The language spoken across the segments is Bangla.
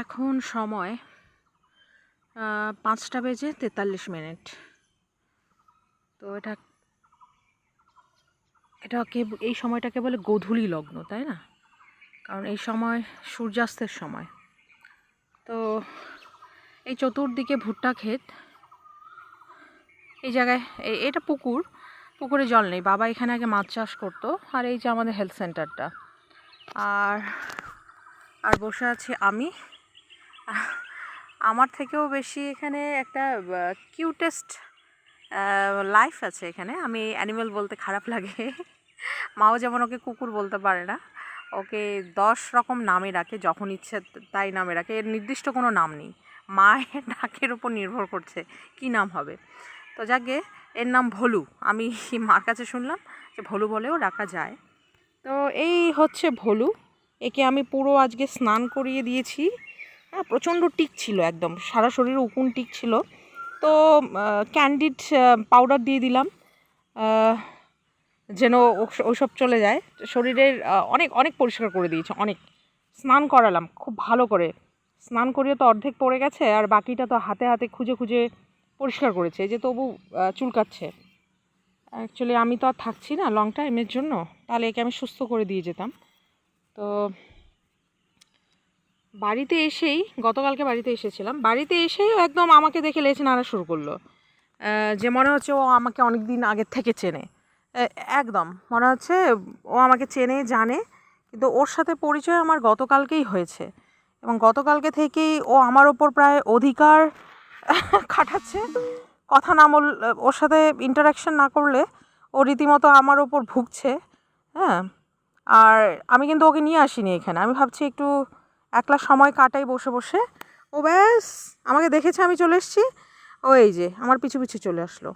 এখন সময় 5:43। তো এটাকে এই সময়টাকে বলে গোধূলি লগ্ন, তাই না? কারণ এই সময় সূর্যাস্তের সময়। তো এই চতুর্দিকে ভুট্টা ক্ষেত, এই জায়গায় এটা পুকুরে জল নেই। বাবা এখানে আগে মাছ চাষ করতো। আর এই যে আমাদের হেলথ সেন্টারটা। আর বসে আছি আমি। আমার থেকেও বেশি এখানে একটা কিউটেস্ট লাইফ আছে এখানে। আমি অ্যানিমেল বলতে খারাপ লাগে, মাও যেমন ওকে কুকুর বলতে পারে না, ওকে 10 রকম নামে রাখে, যখন ইচ্ছে তাই নামে রাখে। এর নির্দিষ্ট কোনো নাম নেই, মায়ের ডাকের উপর নির্ভর করছে কি নাম হবে। তো যাকে এর নাম ভোলু। আমি মার কাছে শুনলাম যে ভোলু বলেও ডাকা যায়। তো এই হচ্ছে ভোলু। একে আমি পুরো আজকে স্নান করিয়ে দিয়েছি। হ্যাঁ, প্রচণ্ড টিক ছিল, একদম সারা শরীরে উকুন টিক ছিল। তো ক্যান্ডিড পাউডার দিয়ে দিলাম যেন ওসব চলে যায়। শরীরের অনেক অনেক পরিষ্কার করে দিয়েছে, অনেক স্নান করালাম খুব ভালো করে। স্নান করিয়ে তো অর্ধেক পড়ে গেছে, আর বাকিটা তো হাতে হাতে খুঁজে খুঁজে পরিষ্কার করেছে, যে তবু চুলকাচ্ছে। অ্যাকচুয়ালি আমি তো আর থাকছি না লং টাইমের জন্য, তাহলে একে আমি সুস্থ করে দিয়ে যেতাম। তো বাড়িতে এসেই, গতকালকে বাড়িতে এসেছিলাম, বাড়িতে এসেই একদম আমাকে দেখে লেজ নাড়া শুরু করলো, যে মনে হচ্ছে ও আমাকে অনেক দিন আগের থেকে চেনে। একদম মনে হচ্ছে ও আমাকে চেনে জানে, কিন্তু ওর সাথে পরিচয় আমার গতকালকেই হয়েছে, এবং গতকালকে থেকেই ও আমার ওপর প্রায় অধিকার খাটাচ্ছে। কথা না বল, ওর সাথে ইন্টারাকশন না করলে ও রীতিমতো আমার ওপর ভুগছে। হ্যাঁ, আর আমি কিন্তু ওকে নিয়ে আসিনি এখানে। আমি ভাবছি একটু একলা সময় কাটাই বসে বসে। ও ব্যাস আমাকে দেখেছে আমি চলে এসেছি, ও এই যে আমার পিছু পিছু চলে আসলো।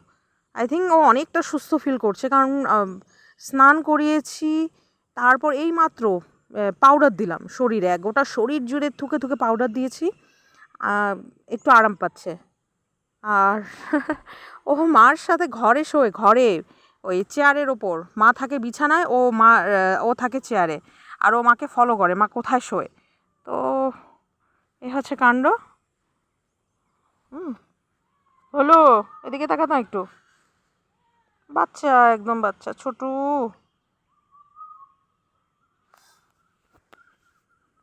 আই থিঙ্ক ও অনেকটা সুস্থ ফিল করছে, কারণ স্নান করিয়েছি, তারপর এই মাত্র পাউডার দিলাম শরীরে, গোটা শরীর জুড়ে থুকে থুকে পাউডার দিয়েছি। একটু আরাম পাচ্ছে। আর ও মার সাথে ঘরে শোয়, ঘরে ওই চেয়ারের ওপর। মা থাকে বিছানায়, ও থাকে চেয়ারে, আর ও মাকে ফলো করে মা কোথায় শোয়। তো এ হচ্ছে কাণ্ড। হলো, এদিকে তাকাতো একটু। বাচ্চা, একদম বাচ্চা, ছোটু।